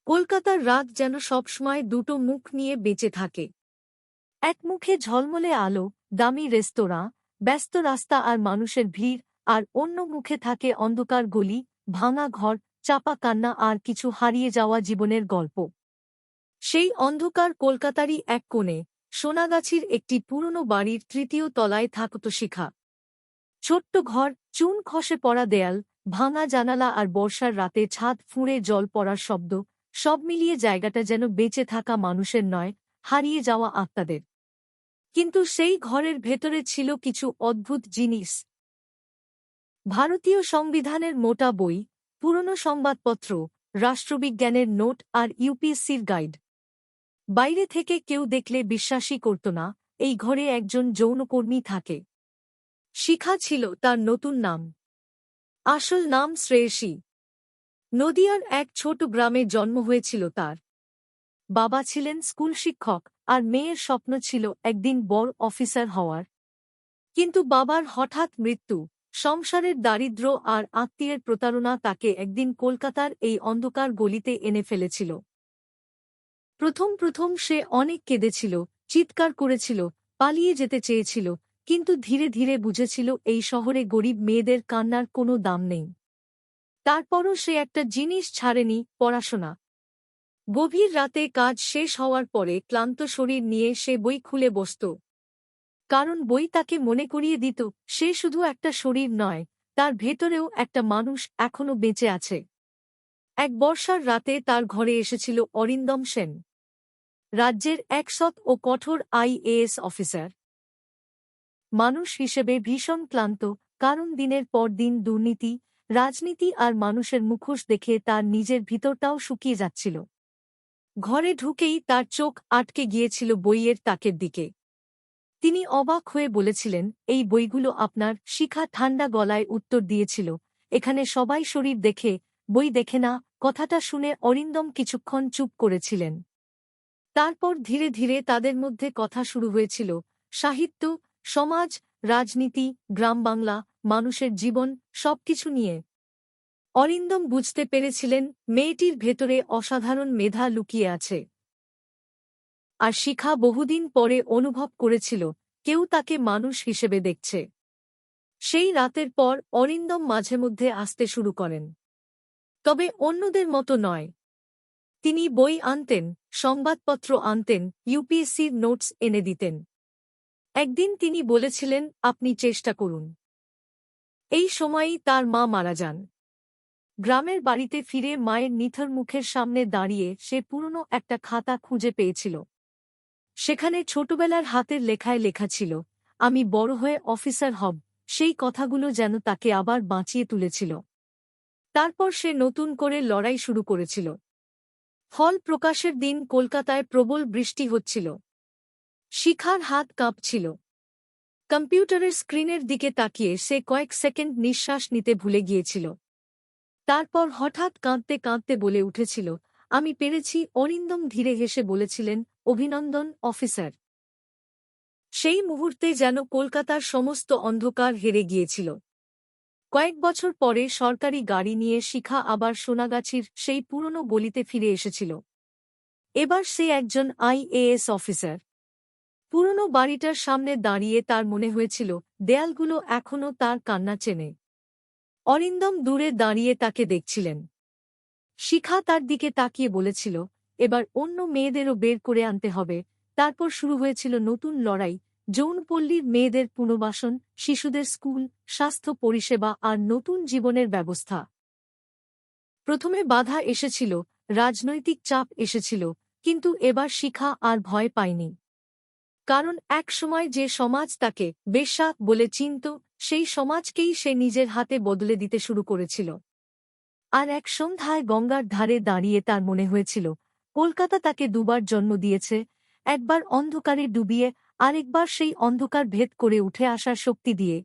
কলকাতার রাত যেন সবসময় দুটো মুখ নিয়ে বেঁচে থাকে। এক মুখে ঝলমলে আলো, দামি রেস্তোরাঁ, ব্যস্ত রাস্তা আর মানুষের ভিড়, আর অন্য মুখে থাকে অন্ধকার গলি, ভাঙা ঘর, চাপা কান্না আর কিছু হারিয়ে যাওয়া জীবনের গল্প। সেই অন্ধকার কলকাতারই এক কোণে সোনাগাছির একটি পুরনো বাড়ির তৃতীয় তলায় থাকত শিখা। ছোট্ট ঘর, চুন খসে পড়া দেয়াল, ভাঙা জানালা আর বর্ষার রাতে ছাদ ফুঁড়ে জল পড়ার শব্দ, সব মিলিয়ে জায়গাটা যেন বেঁচে থাকা মানুষের নয়, হারিয়ে যাওয়া আত্মাদের। কিন্তু সেই ঘরের ভেতরে ছিল কিছু অদ্ভুত জিনিস। ভারতীয় সংবিধানের মোটা বই, পুরনো সংবাদপত্র, রাষ্ট্রবিজ্ঞানের নোট আর ইউপিএসসির গাইড। বাইরে থেকে কেউ দেখলে বিশ্বাসই করত না এই ঘরে একজন যৌনকর্মী থাকে। শিখা ছিল তার নতুন নাম। আসল নাম শ্রেয়সী। নদিয়ার এক ছোট গ্রামে জন্ম হয়েছিল তার। বাবা ছিলেন স্কুল শিক্ষক, আর মেয়ের স্বপ্ন ছিল একদিন বড় অফিসার হওয়ার। কিন্তু বাবার হঠাৎ মৃত্যু, সংসারের দারিদ্র্য আর আত্মীয়ের প্রতারণা তাকে একদিন কলকাতার এই অন্ধকার গলিতে এনে ফেলেছিল। প্রথম প্রথম সে অনেক কেঁদেছিল, চিৎকার করেছিল, পালিয়ে যেতে চেয়েছিল, কিন্তু ধীরে ধীরে বুঝেছিল এই শহরে গরিব মেয়েদের কান্নার কোনো দাম নেই। তারপরও সে একটা জিনিস ছাড়েনি, পড়াশোনা। গভীর রাতে কাজ শেষ হওয়ার পরে ক্লান্ত শরীর নিয়ে সে বই খুলে বসত। কারণ বই তাকে মনে করিয়ে দিত সে শুধু একটা শরীর নয়, তার ভেতরেও একটা মানুষ এখনো বেঁচে আছে। এক বর্ষার রাতে তার ঘরে এসেছিল অরিন্দম সেন, রাজ্যের এক সৎ ও কঠোর আইএএস অফিসার। মানুষ হিসেবে ভীষণ ক্লান্ত, কারণ দিনের পর দিন দুর্নীতি, রাজনীতি আর মানুষের মুখোশ দেখে তার নিজের ভিতরটাও শুকিয়ে যাচ্ছিল। ঘরে ঢুকেই তার চোখ আটকে গিয়েছিল বইয়ের তাকের দিকে। তিনি অবাক হয়ে বলেছিলেন, এই বইগুলো আপনার? শিখা ঠান্ডা গলায় উত্তর দিয়েছিল, এখানে সবাই শরীর দেখে, বই দেখে না। কথাটা শুনে অরিন্দম কিছুক্ষণ চুপ করেছিলেন। তারপর ধীরে ধীরে তাদের মধ্যে কথা শুরু হয়েছিল, সাহিত্য, সমাজ, রাজনীতি, গ্রাম বাংলা, মানুষের জীবন, সবকিছু নিয়ে। অরিন্দম বুঝতে পেরেছিলেন মেয়েটির ভেতরে অসাধারণ মেধা লুকিয়ে আছে। আর শিখা বহুদিন পরে অনুভব করেছিল কেউ তাকে মানুষ হিসেবে দেখছে। সেই রাতের পর অরিন্দম মাঝে মধ্যে আসতে শুরু করেন। তবে অন্যদের মতো নয়। তিনি বই আনতেন, সংবাদপত্র আনতেন, ইউপিএসসির নোটস এনে দিতেন। একদিন তিনি বলেছিলেন, আপনি চেষ্টা করুন। এই সময়ই তার মা মারা যান। গ্রামের বাড়িতে ফিরে মায়ের নিথর মুখের সামনে দাঁড়িয়ে সে পুরনো একটা খাতা খুঁজে পেয়েছিল। সেখানে ছোটবেলার হাতের লেখায় লেখা ছিল, আমি বড় হয়ে অফিসার হব। সেই কথাগুলো যেন তাকে আবার বাঁচিয়ে তুলেছিল। তারপর সে নতুন করে লড়াই শুরু করেছিল। ফল প্রকাশের দিন কলকাতায় প্রবল বৃষ্টি হচ্ছিল। শিখার হাত কাঁপছিল। কম্পিউটারের স্ক্রিনের দিকে তাকিয়ে সে কয়েক সেকেন্ড নিঃশ্বাস নিতে ভুলে গিয়েছিল। তারপর হঠাৎ কাঁদতে কাঁদতে বলে উঠেছিল, আমি পেরেছি। অরিন্দম ধীরে হেসে বলেছিলেন, অভিনন্দন অফিসার। সেই মুহূর্তে যেন কলকাতার সমস্ত অন্ধকার হেরে গিয়েছিল। কয়েক বছর পরে সরকারি গাড়ি নিয়ে শিখা আবার সোনাগাছির সেই পুরনো গলিতে ফিরে এসেছিল। এবার সে একজন আইএএস অফিসার। পুরনো বাড়িটার সামনে দাঁড়িয়ে তার মনে হয়েছিল দেয়ালগুলো এখনও তার কান্না চেনে। অরিন্দম দূরে দাঁড়িয়ে তাকে দেখছিলেন। শিখা তার দিকে তাকিয়ে বলেছিল, এবার অন্য মেয়েদেরও বের করে আনতে হবে। তারপর শুরু হয়েছিল নতুন লড়াই, যৌনপল্লীর মেয়েদের পুনর্বাসন, শিশুদের স্কুল, স্বাস্থ্য পরিষেবা আর নতুন জীবনের ব্যবস্থা। প্রথমে বাধা এসেছিল, রাজনৈতিক চাপ এসেছিল, কিন্তু এবার শিখা আর ভয় পায়নি। কারণ এক সময় যে সমাজ তাকে বেশ্যা বলে চিনত, সেই সমাজকেই সে নিজের হাতে বদলে দিতে শুরু করেছিল। আর এক সন্ধ্যায় গঙ্গার ধারে দাঁড়িয়ে তার মনে হয়েছিল কলকাতা তাকে দুবার জন্ম দিয়েছে, একবার অন্ধকারে ডুবিয়ে, আরেকবার সেই অন্ধকার ভেদ করে উঠে আসার শক্তি দিয়ে।